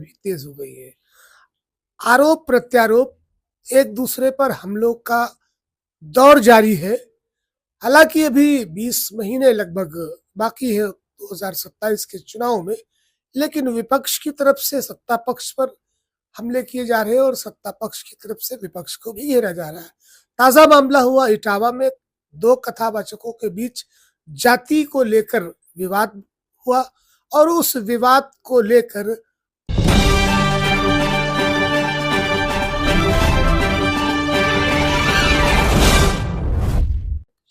भी तेज हो गई है। आरोप प्रत्यारोप एक दूसरे पर हमलों का दौर जारी है। हालांकि अभी 20 महीने लगभग बाकी है 2027 के चुनाव में, लेकिन विपक्ष की तरफ से सत्ता पक्ष पर हमले किए जा रहे हैं और सत्ता पक्ष की तरफ से विपक्ष को भी घेरा जा रहा है। ताजा मामला हुआ इटावा में, दो कथावाचकों के बीच जाति को लेकर विवाद हुआ और उस विवाद को लेकर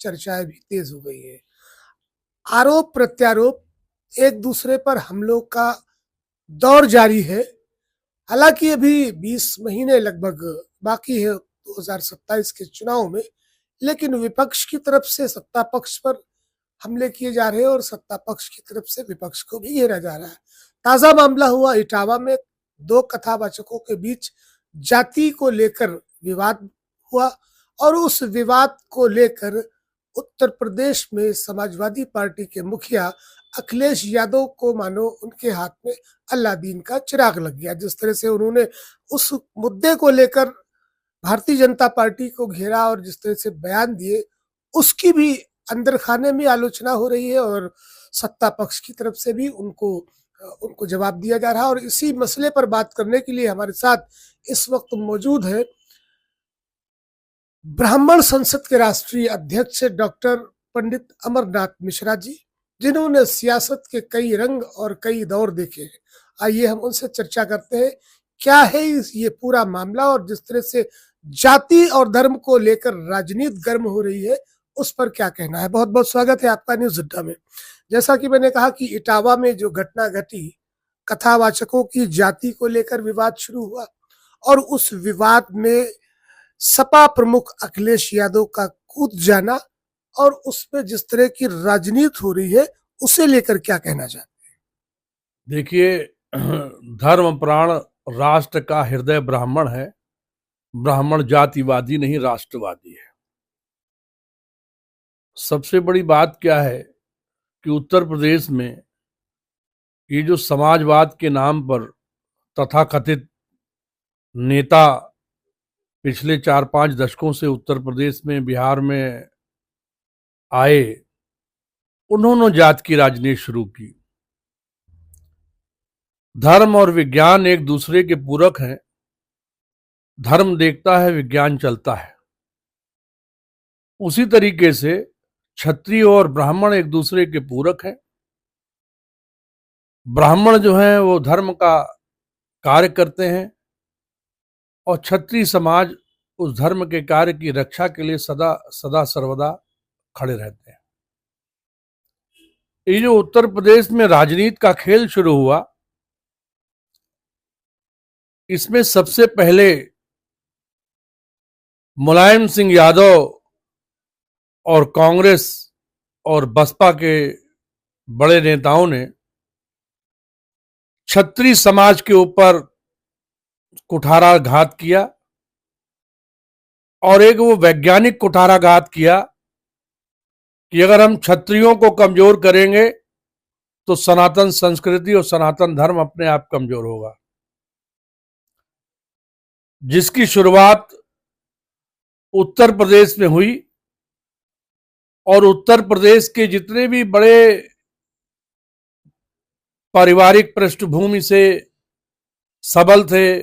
चर्चाएं भी तेज हो गई है। आरोप प्रत्यारोप एक दूसरे पर हमलों का दौर जारी है। हालांकि अभी 20 महीने लगभग बाकी है 2027 के चुनाव में, लेकिन विपक्ष की तरफ से सत्ता पक्ष पर हमले किए जा रहे हैं और सत्ता पक्ष की तरफ से विपक्ष को भी घेरा जा रहा है। ताजा मामला हुआ इटावा में, दो कथावाचकों के बीच जाति को लेकर विवाद हुआ और उस विवाद को लेकर उत्तर प्रदेश में समाजवादी पार्टी के मुखिया अखिलेश यादव को मानो उनके हाथ में अल्लादीन का चिराग लग गया। जिस तरह से उन्होंने उस मुद्दे को लेकर भारतीय जनता पार्टी को घेरा और जिस तरह से बयान दिए, उसकी भी अंदर खाने में आलोचना हो रही है और सत्ता पक्ष की तरफ से भी उनको जवाब दिया जा रहा है। और इसी मसले पर बात करने के लिए हमारे साथ इस वक्त मौजूद है ब्राह्मण संसद के राष्ट्रीय अध्यक्ष डॉक्टर पंडित अमरनाथ मिश्रा जी, जिन्होंने सियासत के कई रंग और कई दौर देखे हैं। आइए हम उनसे चर्चा करते हैं क्या है ये पूरा मामला और जिस तरह से जाति और धर्म को लेकर राजनीति गर्म हो रही है उस पर क्या कहना है। बहुत बहुत स्वागत है आपका न्यूज अड्डा में। जैसा कि मैंने कहा कि इटावा में जो घटना घटी, कथावाचकों की जाति को लेकर विवाद शुरू हुआ और उस विवाद में सपा प्रमुख अखिलेश यादव का कूद जाना और उसमें जिस तरह की राजनीति हो रही है उसे लेकर क्या कहना चाहते हैं। देखिए, धर्म प्राण राष्ट्र का हृदय ब्राह्मण है। ब्राह्मण जातिवादी नहीं, राष्ट्रवादी है। सबसे बड़ी बात क्या है कि उत्तर प्रदेश में ये जो समाजवाद के नाम पर तथाकथित नेता पिछले 4-5 दशकों से उत्तर प्रदेश में, बिहार में आए, उन्होंने जात की राजनीति शुरू की। धर्म और विज्ञान एक दूसरे के पूरक हैं। धर्म देखता है, विज्ञान चलता है। उसी तरीके से क्षत्रिय और ब्राह्मण एक दूसरे के पूरक हैं। ब्राह्मण जो हैं वो धर्म का कार्य करते हैं और क्षत्रिय समाज उस धर्म के कार्य की रक्षा के लिए सदा सर्वदा खड़े रहते हैं। ये जो उत्तर प्रदेश में राजनीति का खेल शुरू हुआ, इसमें सबसे पहले मुलायम सिंह यादव और कांग्रेस और बसपा के बड़े नेताओं ने क्षत्रिय समाज के ऊपर कुठाराघात किया और एक वो वैज्ञानिक कुठाराघात किया कि अगर हम क्षत्रियों को कमजोर करेंगे तो सनातन संस्कृति और सनातन धर्म अपने आप कमजोर होगा, जिसकी शुरुआत उत्तर प्रदेश में हुई। और उत्तर प्रदेश के जितने भी बड़े पारिवारिक पृष्ठभूमि से सबल थे,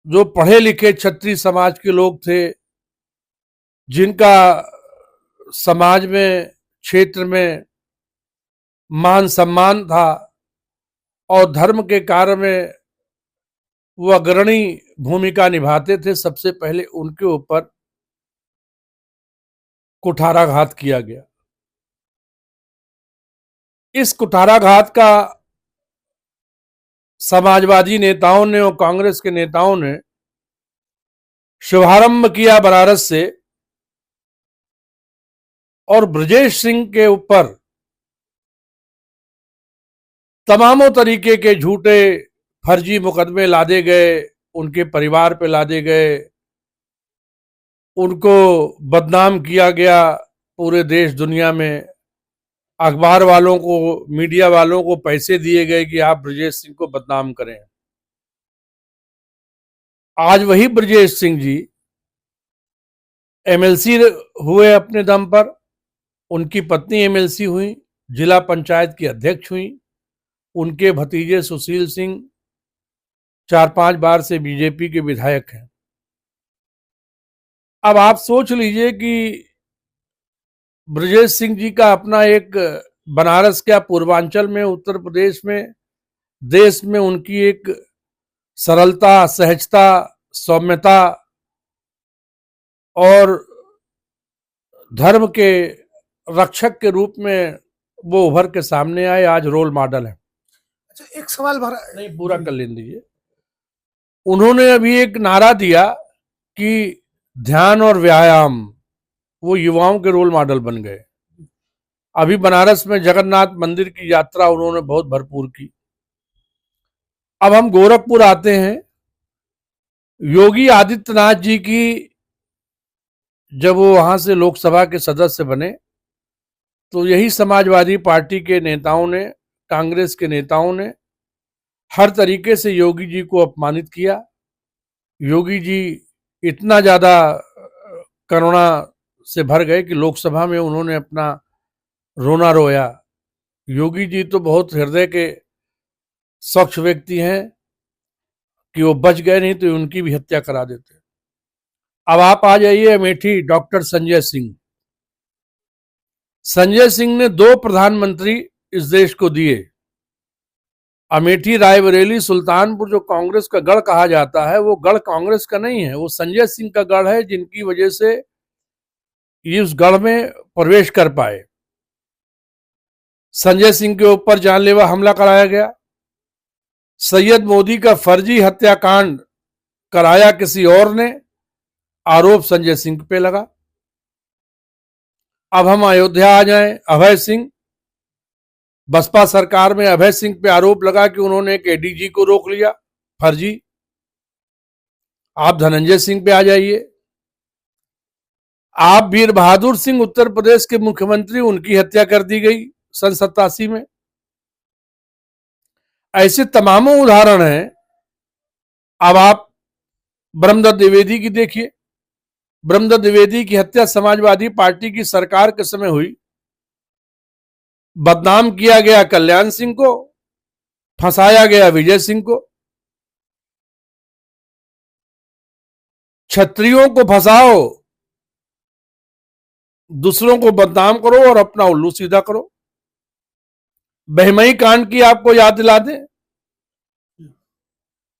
जो पढ़े लिखे क्षत्रिय समाज के लोग थे, जिनका समाज में, क्षेत्र में मान सम्मान था और धर्म के कार्य में वो अग्रणी भूमिका निभाते थे, सबसे पहले उनके ऊपर कुठाराघात किया गया। इस कुठाराघात का समाजवादी नेताओं ने और कांग्रेस के नेताओं ने शुभारंभ किया बनारस से और ब्रजेश सिंह के ऊपर तमामों तरीके के झूठे फर्जी मुकदमे लादे गए, उनके परिवार पे लादे गए, उनको बदनाम किया गया पूरे देश दुनिया में। अखबार वालों को, मीडिया वालों को पैसे दिए गए कि आप ब्रजेश सिंह को बदनाम करें। आज वही ब्रजेश सिंह जी एमएलसी हुए अपने दम पर, उनकी पत्नी एमएलसी हुई, जिला पंचायत की अध्यक्ष हुई, उनके भतीजे सुशील सिंह 4-5 बार से बीजेपी के विधायक हैं। अब आप सोच लीजिए कि ब्रजेश सिंह जी का अपना एक बनारस क्या पूर्वांचल में, उत्तर प्रदेश में, देश में उनकी एक सरलता, सहजता, सौम्यता और धर्म के रक्षक के रूप में वो उभर के सामने आए, आज रोल मॉडल है। अच्छा, एक सवाल भरा नहीं, पूरा कर लेने दीजिए। उन्होंने अभी एक नारा दिया कि ध्यान और व्यायाम, वो युवाओं के रोल मॉडल बन गए। अभी बनारस में जगन्नाथ मंदिर की यात्रा उन्होंने बहुत भरपूर की। अब हम गोरखपुर आते हैं। योगी आदित्यनाथ जी की, जब वो वहां से लोकसभा के सदस्य बने तो यही समाजवादी पार्टी के नेताओं ने, कांग्रेस के नेताओं ने हर तरीके से योगी जी को अपमानित किया। योगी जी इतना ज्यादा करुणा से भर गए कि लोकसभा में उन्होंने अपना रोना रोया। योगी जी तो बहुत हृदय के स्वच्छ व्यक्ति हैं कि वो बच गए, नहीं तो उनकी भी हत्या करा देते। अब आप आ जाइए अमेठी, डॉक्टर संजय सिंह। संजय सिंह ने 2 प्रधानमंत्री इस देश को दिए। अमेठी, रायबरेली, सुल्तानपुर जो कांग्रेस का गढ़ कहा जाता है, वो गढ़ कांग्रेस का नहीं है, वो संजय सिंह का गढ़ है, जिनकी वजह से ये उस गढ़ में प्रवेश कर पाए। संजय सिंह के ऊपर जानलेवा हमला कराया गया। सैयद मोदी का फर्जी हत्याकांड कराया किसी और ने, आरोप संजय सिंह पे लगा। अब हम अयोध्या आ जाएं, अभय सिंह। बसपा सरकार में अभय सिंह पे आरोप लगा कि उन्होंने एक एडीजी को रोक लिया, फर्जी। आप धनंजय सिंह पे आ जाइए। आप वीर बहादुर सिंह, उत्तर प्रदेश के मुख्यमंत्री, उनकी हत्या कर दी गई सन 87 में। ऐसे तमामों उदाहरण हैं। अब आप ब्रह्मदत्त द्विवेदी की देखिए। ब्रह्मदत्त द्विवेदी की हत्या समाजवादी पार्टी की सरकार के समय हुई। बदनाम किया गया कल्याण सिंह को, फंसाया गया विजय सिंह को। क्षत्रियों को फंसाओ, दूसरों को बदनाम करो और अपना उल्लू सीधा करो। बहमई कांड की आपको याद दिला दें।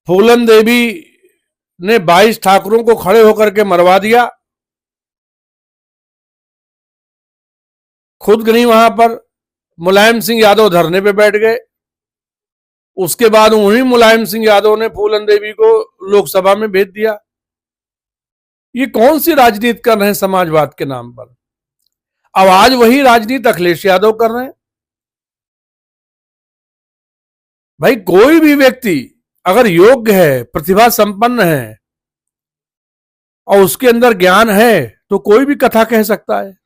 फूलन देवी ने 22 ठाकुरों को खड़े होकर के मरवा दिया। खुद गई वहां पर, मुलायम सिंह यादव धरने पे बैठ गए। उसके बाद उन्हीं मुलायम सिंह यादव ने फूलन देवी को लोकसभा में भेज दिया। ये कौन सी राजनीति कर रहे हैं समाजवाद के नाम पर? अब आज वही राजनीति अखिलेश यादव कर रहे हैं। भाई, कोई भी व्यक्ति अगर योग्य है, प्रतिभा संपन्न है और उसके अंदर ज्ञान है तो कोई भी कथा कह सकता है।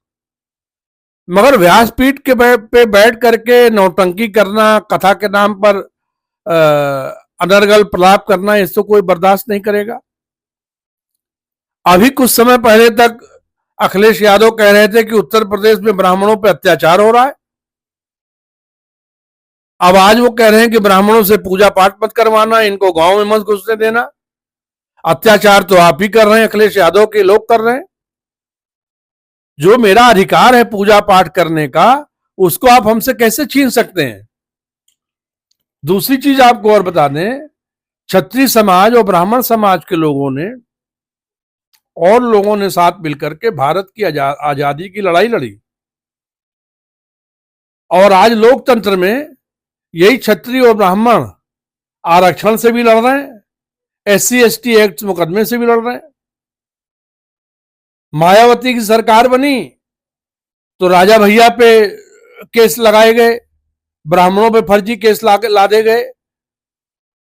मगर व्यासपीठ के पे बैठ करके नौटंकी करना, कथा के नाम पर अनर्गल प्रलाप करना, इसको कोई बर्दाश्त नहीं करेगा। अभी कुछ समय पहले तक अखिलेश यादव कह रहे थे कि उत्तर प्रदेश में ब्राह्मणों पर अत्याचार हो रहा है। अब आज वो कह रहे हैं कि ब्राह्मणों से पूजा पाठ मत करवाना, इनको गांव में मत घुसने देना। अत्याचार तो आप ही कर रहे हैं, अखिलेश यादव के लोग कर रहे हैं। जो मेरा अधिकार है पूजा पाठ करने का, उसको आप हमसे कैसे छीन सकते हैं? दूसरी चीज आपको और बता दें, क्षत्रिय समाज और ब्राह्मण समाज के लोगों ने और लोगों ने साथ मिलकर के भारत की आजादी की लड़ाई लड़ी। और आज लोकतंत्र में यही क्षत्रिय और ब्राह्मण आरक्षण से भी लड़ रहे हैं, SC/ST एक्ट मुकदमे से भी लड़ रहे हैं। मायावती की सरकार बनी तो राजा भैया पे केस लगाए गए, ब्राह्मणों पे फर्जी केस लादे गए।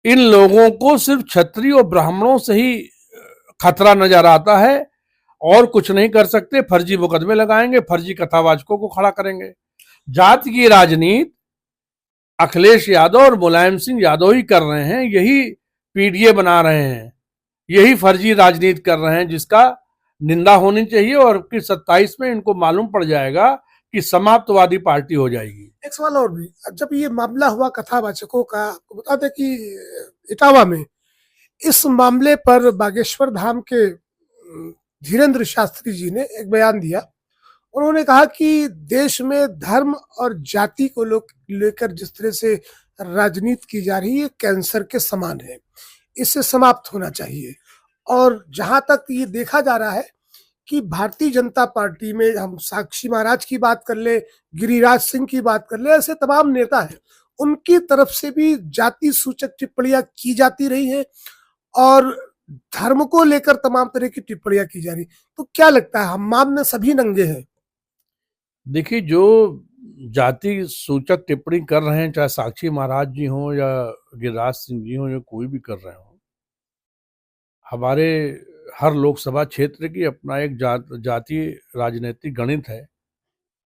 इन लोगों को सिर्फ क्षत्रिय और ब्राह्मणों से ही खतरा नजर आता है और कुछ नहीं कर सकते। फर्जी मुकदमे लगाएंगे, फर्जी कथावाचकों को खड़ा करेंगे। जाति की राजनीति अखिलेश यादव और मुलायम सिंह यादव ही कर रहे हैं, यही पीडीए बना रहे हैं, यही फर्जी राजनीति कर रहे हैं, जिसका निंदा होनी चाहिए। और 27 में इनको मालूम पड़ जाएगा कि समाप्तवादी पार्टी हो जाएगी। एक सवाल और भी, जब ये मामला हुआ कथावाचकों का, आपको बता दें कि इटावा में इस मामले पर बागेश्वर धाम के धीरेन्द्र शास्त्री जी ने एक बयान दिया। उन्होंने कहा कि देश में धर्म और जाति को लेकर जिस तरह से राजनीति की जा रही है, कैंसर के समान है, इससे समाप्त होना चाहिए। और जहां तक ये देखा जा रहा है कि भारतीय जनता पार्टी में हम साक्षी महाराज की बात कर ले, गिरिराज सिंह की बात कर ले, ऐसे तमाम नेता हैं, उनकी तरफ से भी जाति सूचक टिप्पणियां की जाती रही हैं और धर्म को लेकर तमाम तरह की टिप्पणियां की जा रही। तो क्या लगता है, हम्माम में सभी नंगे हैं? देखिए, जो जाति सूचक टिप्पणी कर रहे हैं, चाहे साक्षी महाराज जी हों या गिरिराज सिंह जी हों या कोई भी कर रहे हों, हमारे हर लोकसभा क्षेत्र की अपना एक जातीय राजनीतिक गणित है।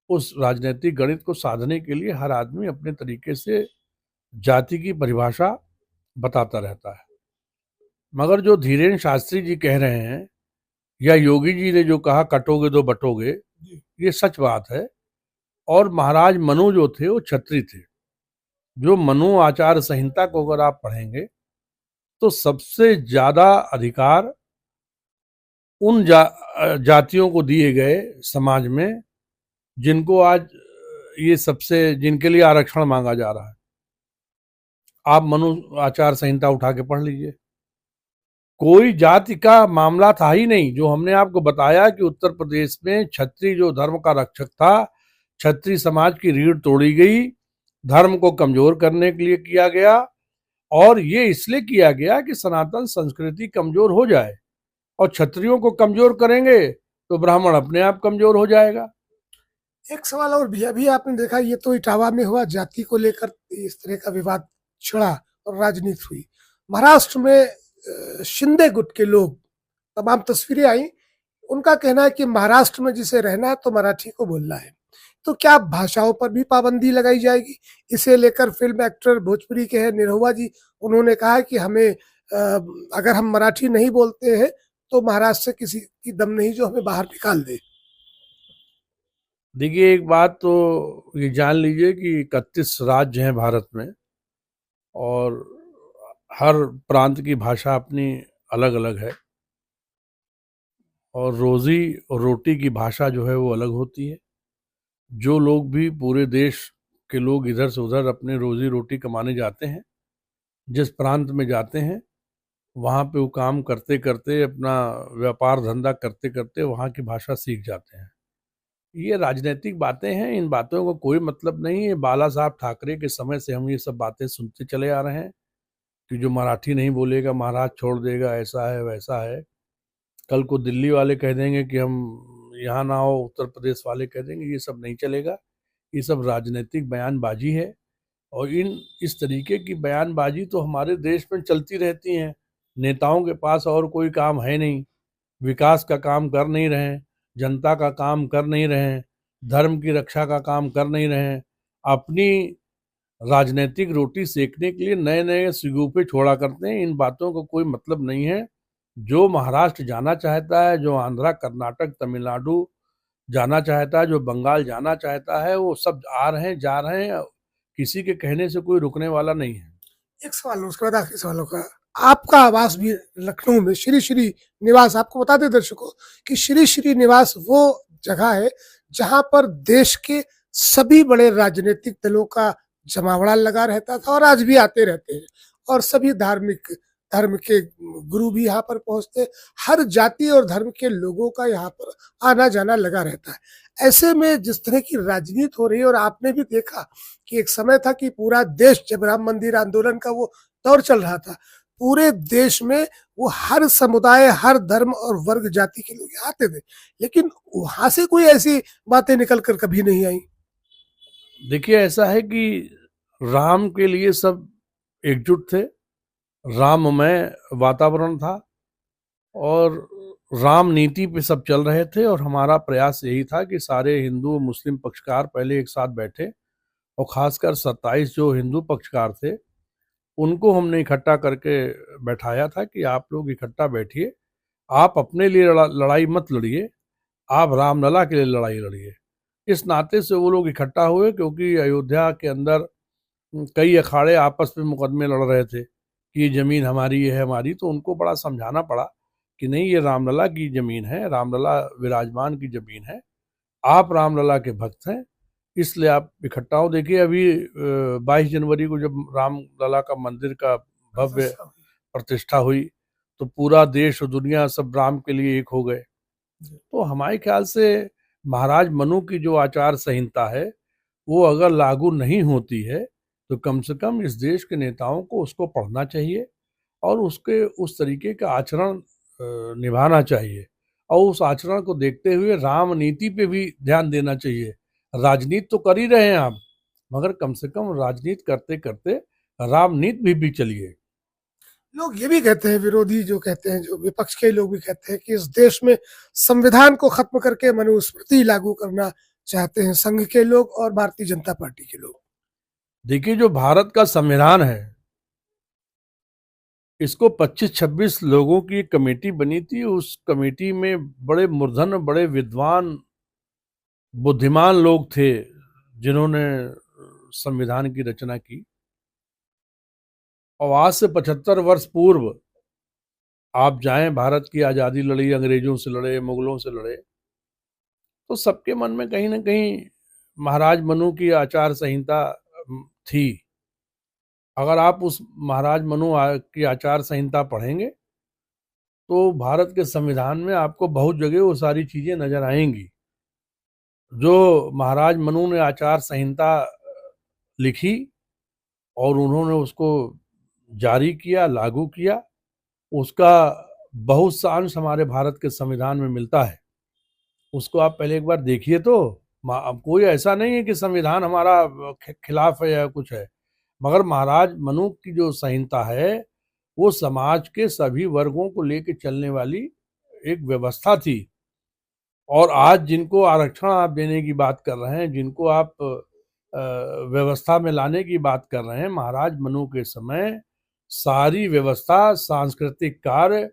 उस राजनीतिक गणित को साधने के लिए हर आदमी अपने तरीके से जाति की परिभाषा बताता रहता है। मगर जो धीरेन्द्र शास्त्री जी कह रहे हैं या योगी जी ने जो कहा कटोगे तो बटोगे, ये सच बात है। और महाराज मनु जो थे वो क्षत्रिय थे। जो मनु आचार संहिता को अगर आप पढ़ेंगे तो सबसे ज्यादा अधिकार उन जातियों को दिए गए समाज में जिनको आज जिनके लिए आरक्षण मांगा जा रहा है। आप मनु आचार संहिता उठा के पढ़ लीजिए, कोई जाति का मामला था ही नहीं। जो हमने आपको बताया कि उत्तर प्रदेश में क्षत्रिय जो धर्म का रक्षक था, क्षत्रिय समाज की रीढ़ तोड़ी गई, धर्म को कमजोर करने के लिए किया गया। और ये इसलिए किया गया कि सनातन संस्कृति कमजोर हो जाए, और क्षत्रियों को कमजोर करेंगे तो ब्राह्मण अपने आप कमजोर हो जाएगा। एक सवाल और भी, अभी आपने देखा, ये तो इटावा में हुआ, जाति को लेकर इस तरह का विवाद छिड़ा और राजनीति हुई। महाराष्ट्र में शिंदे गुट के लोग, तमाम तस्वीरें आई, उनका कहना है कि महाराष्ट्र में जिसे रहना है तो मराठी को बोलना है। तो क्या भाषाओं पर भी पाबंदी लगाई जाएगी? इसे लेकर फिल्म एक्टर भोजपुरी के हैं निरहुआ जी, उन्होंने कहा है कि हमें अगर हम मराठी नहीं बोलते हैं तो महाराष्ट्र से किसी की दम नहीं जो हमें बाहर निकाल दे। देखिए, एक बात तो ये जान लीजिए कि 31 राज्य हैं भारत में, और हर प्रांत की भाषा अपनी अलग अलग है, और रोजी और रोटी की भाषा जो है वो अलग होती है। जो लोग भी पूरे देश के लोग इधर से उधर अपने रोजी रोटी कमाने जाते हैं, जिस प्रांत में जाते हैं वहाँ पे वो काम करते करते, अपना व्यापार धंधा करते करते वहाँ की भाषा सीख जाते हैं। ये राजनीतिक बातें हैं, इन बातों को कोई मतलब नहीं है। बाला साहब ठाकरे के समय से हम ये सब बातें सुनते चले आ रहे हैं कि जो मराठी नहीं बोलेगा महाराज छोड़ देगा, ऐसा है वैसा है। कल को दिल्ली वाले कह देंगे कि हम यहाँ ना हो, उत्तर प्रदेश वाले कह देंगे, ये सब नहीं चलेगा। ये सब राजनीतिक बयानबाजी है, और इस तरीके की बयानबाजी तो हमारे देश में चलती रहती हैं। नेताओं के पास और कोई काम है नहीं, विकास का काम कर नहीं रहे, जनता का काम कर नहीं रहे, धर्म की रक्षा का काम कर नहीं रहे, अपनी राजनीतिक रोटी सेकने के लिए नए नए सिगूफे छोड़ा करते हैं। इन बातों का कोई मतलब नहीं है। जो महाराष्ट्र जाना चाहता है, जो आंध्रा, कर्नाटक, तमिलनाडु जाना चाहता है, जो बंगाल जाना चाहता है, वो सब आ रहे हैं, जा रहे हैं। किसी के कहने से कोई रुकने वाला नहीं है। एक सवाल, उसके बाद आखिरी सवालों का, आपका आवास भी लखनऊ में श्री श्री निवास, आपको बता दें दर्शकों कि श्री श्री निवास वो जगह है जहां पर देश के सभी बड़े राजनीतिक दलों का जमावड़ा लगा रहता था और आज भी आते रहते हैं, और सभी धर्म के गुरु भी यहाँ पर पहुंचते। हर जाति और धर्म के लोगों का यहाँ पर आना जाना लगा रहता है। ऐसे में जिस तरह की राजनीति हो रही है, और आपने भी देखा कि एक समय था कि पूरा देश, जब राम मंदिर आंदोलन का वो दौर चल रहा था, पूरे देश में वो हर समुदाय, हर धर्म और वर्ग जाति के लोग आते थे, लेकिन वहां से कोई ऐसी बातें निकल कर कभी नहीं आई। देखिए, ऐसा है कि राम के लिए सब एकजुट थे, राममय वातावरण था, और राम नीति पे सब चल रहे थे और हमारा प्रयास यही था कि सारे हिंदू मुस्लिम पक्षकार पहले एक साथ बैठे और खासकर 27 जो हिंदू पक्षकार थे उनको हमने इकट्ठा करके बैठाया था कि आप लोग इकट्ठा बैठिए, आप अपने लिए लड़ाई मत लड़िए, आप रामलला के लिए लड़ाई लड़िए। इस नाते से वो लोग इकट्ठा हुए क्योंकि अयोध्या के अंदर कई अखाड़े आपस में मुकदमे लड़ रहे थे कि ये जमीन हमारी, ये है हमारी, तो उनको बड़ा समझाना पड़ा कि नहीं, ये रामलला की जमीन है, रामलला विराजमान की जमीन है, आप रामलला के भक्त हैं, इसलिए आप इकट्ठा हो। देखिए अभी 22 जनवरी को जब रामलला का मंदिर का भव्य प्रतिष्ठा हुई तो पूरा देश और दुनिया सब राम के लिए एक हो गए। तो हमारे ख्याल से महाराज मनु की जो आचार संहिता है वो अगर लागू नहीं होती है तो कम से कम इस देश के नेताओं को उसको पढ़ना चाहिए और उसके उस तरीके का आचरण निभाना चाहिए और उस आचरण को देखते हुए राम नीति पे भी ध्यान देना चाहिए। राजनीति तो कर ही रहे हैं आप, मगर कम से कम राजनीति करते करते रामनीति भी चलिए। लोग ये भी कहते हैं, विरोधी जो कहते हैं, जो विपक्ष के लोग भी कहते हैं कि इस देश में संविधान को खत्म करके मनुस्मृति लागू करना चाहते हैं संघ के लोग और भारतीय जनता पार्टी के लोग। देखिए जो भारत का संविधान है इसको 25-26 लोगों की एक कमेटी बनी थी। उस कमेटी में बड़े मूर्धन्य, बड़े विद्वान, बुद्धिमान लोग थे जिन्होंने संविधान की रचना की। और आज से 75 वर्ष पूर्व आप जाएं, भारत की आज़ादी लड़ी, अंग्रेजों से लड़े, मुगलों से लड़े, तो सबके मन में कहीं ना कहीं महाराज मनु की आचार संहिता थी। अगर आप उस महाराज मनु की आचार संहिता पढ़ेंगे तो भारत के संविधान में आपको बहुत जगह वो सारी चीजें नजर आएंगी। जो महाराज मनु ने आचार संहिता लिखी और उन्होंने उसको जारी किया, लागू किया, उसका बहुत सा अंश हमारे भारत के संविधान में मिलता है। उसको आप पहले एक बार देखिए तो अब कोई ऐसा नहीं है कि संविधान हमारा खिलाफ है या कुछ है, मगर महाराज मनु की जो संहिता है वो समाज के सभी वर्गों को लेकर चलने वाली एक व्यवस्था थी। और आज जिनको आरक्षण आप देने की बात कर रहे हैं, जिनको आप व्यवस्था में लाने की बात कर रहे हैं, महाराज मनु के समय सारी व्यवस्था, सांस्कृतिक कार्य,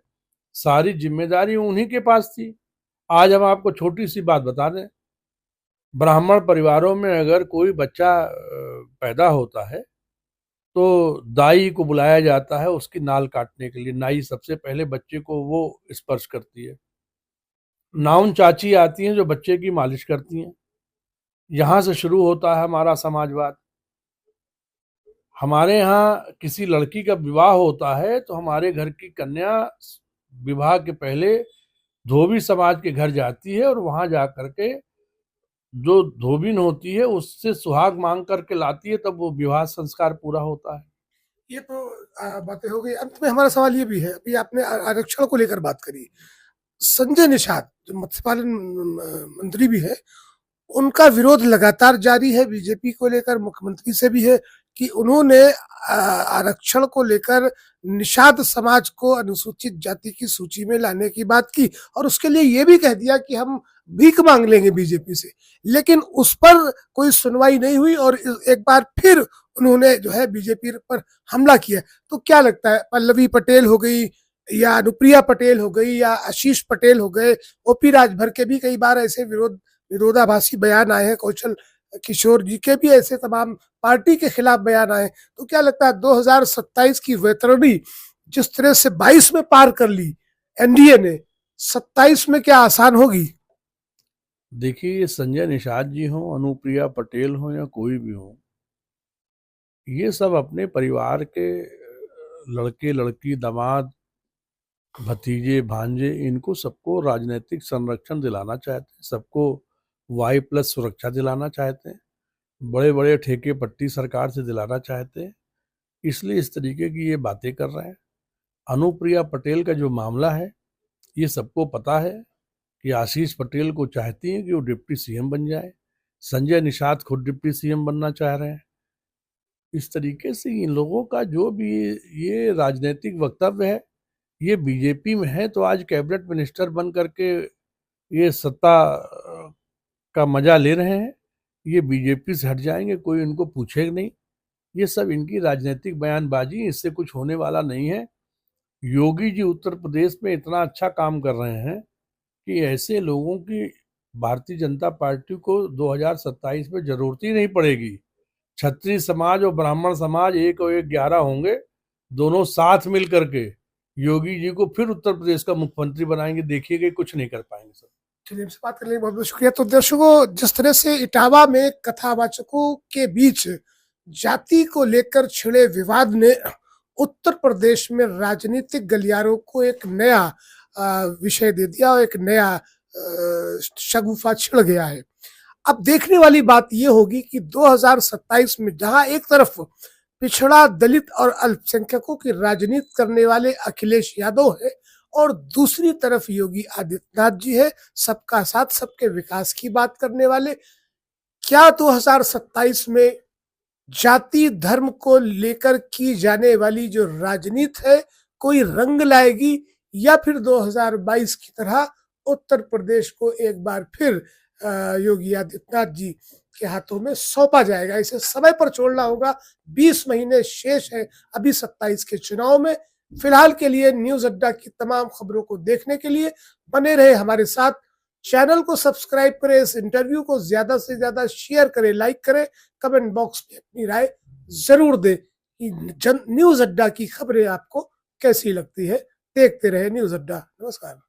सारी जिम्मेदारी उन्हीं के पास थी। आज हम आपको छोटी सी बात बता दें, ब्राह्मण परिवारों में अगर कोई बच्चा पैदा होता है तो दाई को बुलाया जाता है उसकी नाल काटने के लिए। नाई सबसे पहले बच्चे को वो स्पर्श करती है। नाउन चाची आती हैं जो बच्चे की मालिश करती हैं। यहां से शुरू होता है हमारा समाजवाद। हमारे यहाँ किसी लड़की का विवाह होता है तो हमारे घर की कन्या विवाह के पहले धोबी समाज के घर जाती है और वहां जा करके जो धोबिन होती है उससे सुहाग मांग करके लाती है, तब वो विवाह संस्कार पूरा होता है। ये तो बातें हो गई। अंत में हमारा सवाल ये भी है, अभी आपने आरक्षण को लेकर बात करी, संजय निषाद जो मत्स्य पालन मंत्री भी है, उनका विरोध लगातार जारी है बीजेपी को लेकर, मुख्यमंत्री से भी है कि उन्होंने आरक्षण को लेकर निषाद समाज को अनुसूचित जाति की सूची में लाने की बात की और उसके लिए ये भी कह दिया कि हम भीख मांग लेंगे बीजेपी से, लेकिन उस पर कोई सुनवाई नहीं हुई और एक बार फिर उन्होंने जो है बीजेपी पर हमला किया। तो क्या लगता है, पल्लवी पटेल हो गई या अनुप्रिया पटेल हो गई या आशीष पटेल हो गए, ओपी राजभर के भी कई बार ऐसे विरोधाभासी बयान आए हैं, कौशल किशोर जी के भी ऐसे तमाम पार्टी के खिलाफ बयान आए, तो क्या लगता है 2027 की वैतरणी जिस तरह से 22 में पार कर ली एनडीए ने, 27 में क्या आसान होगी? देखिए ये संजय निषाद जी हो, अनुप्रिया पटेल हो या कोई भी हो, ये सब अपने परिवार के लड़के लड़की, दामाद, भतीजे, भांजे, इनको सबको राजनीतिक संरक्षण दिलाना चाहते हैं, सबको Y+ सुरक्षा दिलाना चाहते हैं, बड़े बड़े ठेके पट्टी सरकार से दिलाना चाहते हैं, इसलिए इस तरीके की ये बातें कर रहे हैं। अनुप्रिया पटेल का जो मामला है ये सबको पता है कि आशीष पटेल को चाहती हैं कि वो डिप्टी सीएम बन जाए, संजय निषाद खुद डिप्टी सीएम बनना चाह रहे हैं। इस तरीके से इन लोगों का जो भी ये राजनीतिक वक्तव्य है ये बीजेपी में है तो आज कैबिनेट मिनिस्टर बन करके ये सत्ता का मजा ले रहे हैं। ये बीजेपी से हट जाएंगे, कोई इनको पूछेगा नहीं। ये सब इनकी राजनीतिक बयानबाजी, इससे कुछ होने वाला नहीं है। योगी जी उत्तर प्रदेश में इतना अच्छा काम कर रहे हैं कि ऐसे लोगों की भारतीय जनता पार्टी को 2027 में जरूरत ही नहीं पड़ेगी। क्षत्रिय समाज और ब्राह्मण समाज 1 और 1 11 होंगे, दोनों साथ मिल करके योगी जी को फिर उत्तर प्रदेश का मुख्यमंत्री बनाएंगे। देखिएगा कुछ नहीं कर पाएंगे सर। चलिए, हमसे बात करने के लिए बहुत बहुत शुक्रिया। तो दर्शकों, जिस तरह से इटावा में कथावाचकों के बीच जाति को लेकर छिड़े विवाद ने उत्तर प्रदेश में राजनीतिक गलियारों को एक नया विषय दे दिया और एक नया शगुफा छिड़ गया है। अब देखने वाली बात यह होगी कि 2027 में जहां एक तरफ पिछड़ा, दलित और अल्पसंख्यकों की राजनीति करने वाले अखिलेश यादव है और दूसरी तरफ योगी आदित्यनाथ जी है, सबका साथ सबके विकास की बात करने वाले। क्या 2027 में जाति धर्म को लेकर की जाने वाली जो राजनीति है कोई रंग लाएगी, या फिर 2022 की तरह उत्तर प्रदेश को एक बार फिर योगी आदित्यनाथ जी के हाथों में सौंपा जाएगा? इसे समय पर छोड़ना होगा। 20 महीने शेष है अभी 27 के चुनाव में। फिलहाल के लिए न्यूज अड्डा की तमाम खबरों को देखने के लिए बने रहे हमारे साथ। चैनल को सब्सक्राइब करें, इस इंटरव्यू को ज्यादा से ज्यादा शेयर करें, लाइक करें, कमेंट बॉक्स में अपनी राय जरूर दें कि न्यूज अड्डा की खबरें आपको कैसी लगती है। देखते रहे न्यूज अड्डा। नमस्कार।